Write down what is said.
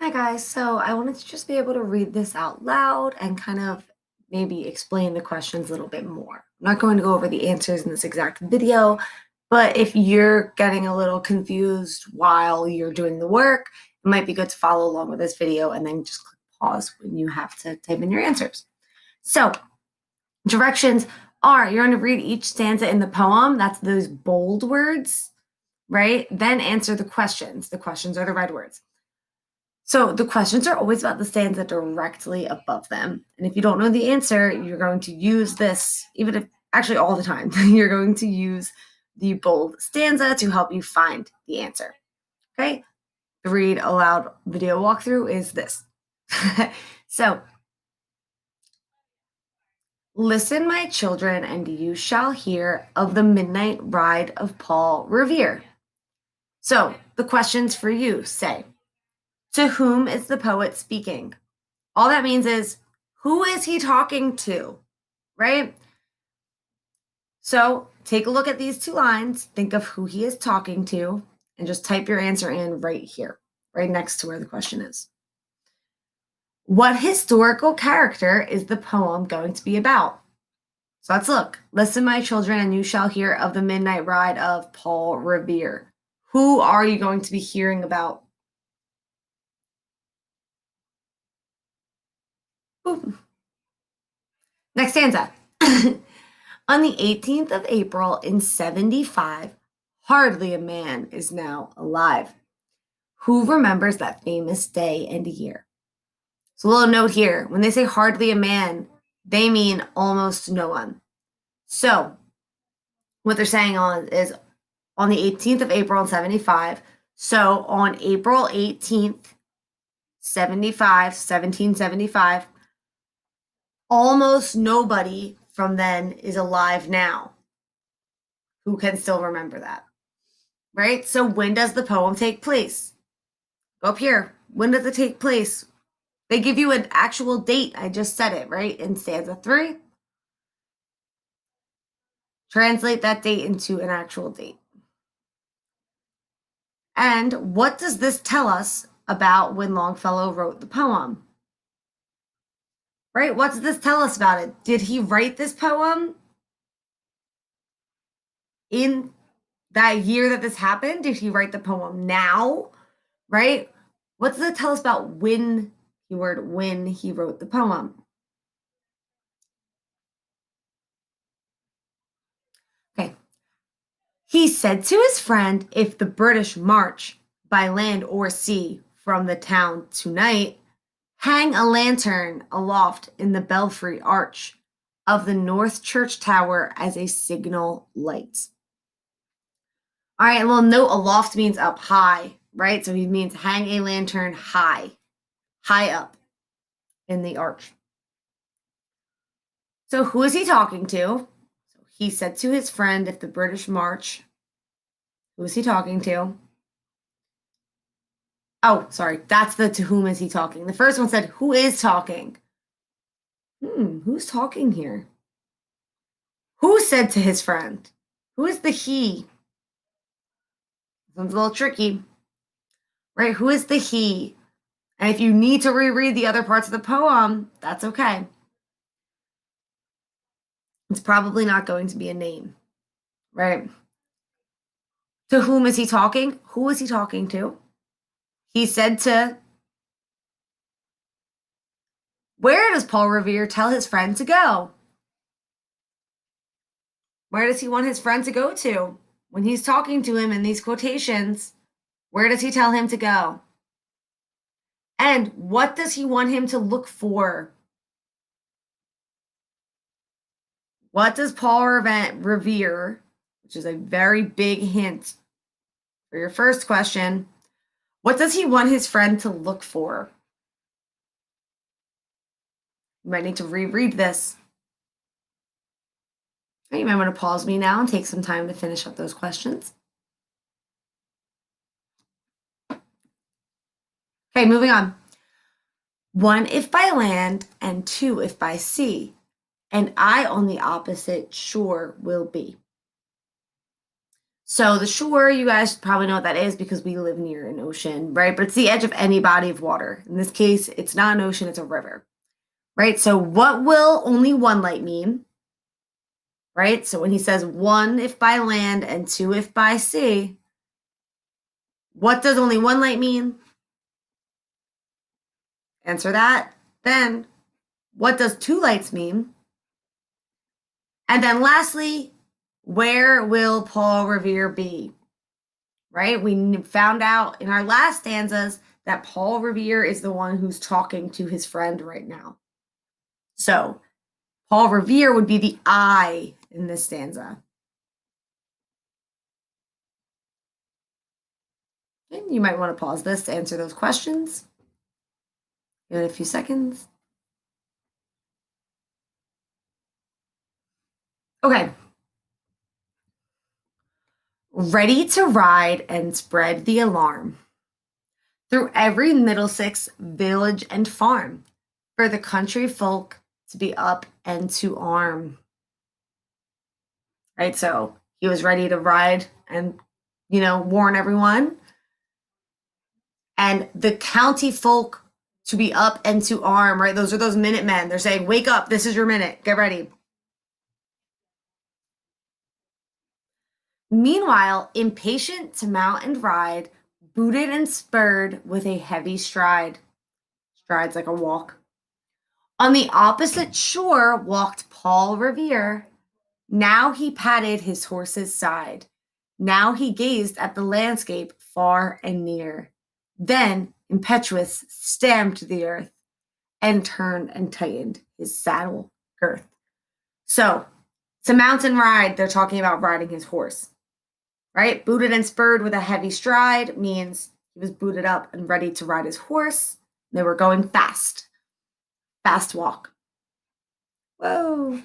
Hi guys, so I wanted to just be able to read this out loud and kind of maybe explain the questions a little bit more. I'm not going to go over the answers in this exact video, but if you're getting a little confused while you're doing the work, it might be good to follow along with this video and then just click pause when you have to type in your answers. So, directions are you're going to read each stanza in the poem, that's those bold words, right? Then answer the questions. The questions are the red words. So the questions are always about the stanza directly above them. And if you don't know the answer, you're going to use this, even if actually all the time, you're going to use the bold stanza to help you find the answer. Okay? The read aloud video walkthrough is this. So, listen, my children, and you shall hear of the midnight ride of Paul Revere. So, the questions for you say, to whom is the poet speaking? All that means is, who is he talking to, right? So take a look at these two lines, think of who he is talking to, and just type your answer in right here, right next to where the question is. What historical character is the poem going to be about? So let's look. Listen, my children, and you shall hear of the midnight ride of Paul Revere. Who are you going to be hearing about? Ooh. Next stanza. On the 18th of April in 75, hardly a man is now alive. Who remembers that famous day and year? So a little note here, when they say hardly a man, they mean almost no one. So what they're saying is on the 18th of April in 75, so on April 18th, 1775, almost nobody from then is alive now who can still remember that. Right? So when does the poem take place? Go up here. When does it take place? They give you an actual date. I just said it, right? In stanza 3. Translate that date into an actual date. And what does this tell us about when Longfellow wrote the poem? Right? What does this tell us about it? Did he write this poem in that year that this happened? Did he write the poem now? Right? What does it tell us about when he wrote the poem? Okay. He said to his friend, if the British march by land or sea from the town tonight, hang a lantern aloft in the belfry arch of the north church tower as a signal light. All right, well, note aloft means up high, right? So he means hang a lantern high up in the arch. So who is he talking to? So he said to his friend, if the British march, who is he talking to? Oh, sorry, that's the to whom is he talking. The first one said, who is talking? Who's talking here? Who said to his friend? Who is the he? Sounds a little tricky, right? Who is the he? And if you need to reread the other parts of the poem, that's okay. It's probably not going to be a name, right? To whom is he talking? Who is he talking to? He said to. Where does Paul Revere tell his friend to go? Where does he want his friend to go to? When he's talking to him in these quotations, where does he tell him to go? And what does he want him to look for? What does Paul Revere, which is a very big hint for your first question, what does he want his friend to look for? You might need to reread this. You might want to pause me now and take some time to finish up those questions. Okay, moving on. 1 if by land and 2 if by sea, and I on the opposite shore will be. So the shore, you guys probably know what that is because we live near an ocean, right? But it's the edge of any body of water. In this case, it's not an ocean, it's a river, right? So what will only one light mean, right? So when he says one if by land and two if by sea, what does only one light mean? Answer that. Then what does two lights mean? And then lastly, where will Paul Revere be? Right? We found out in our last stanzas that Paul Revere is the one who's talking to his friend right now. So Paul Revere would be the I in this stanza. And you might want to pause this to answer those questions. Give it a few seconds. Okay. Ready to ride and spread the alarm through every Middlesex village and farm for the country folk to be up and to arm. Right? So he was ready to ride and, warn everyone. And the county folk to be up and to arm, right? Those are those Minutemen. They're saying, wake up, this is your minute, get ready. Meanwhile, impatient to mount and ride, booted and spurred with a heavy stride. Strides like a walk. On the opposite shore walked Paul Revere. Now he patted his horse's side. Now he gazed at the landscape far and near. Then, impetuous, stamped the earth and turned and tightened his saddle girth. So, to mount and ride, they're talking about riding his horse, right? Booted and spurred with a heavy stride means he was booted up and ready to ride his horse. They were going fast, fast walk. Whoa.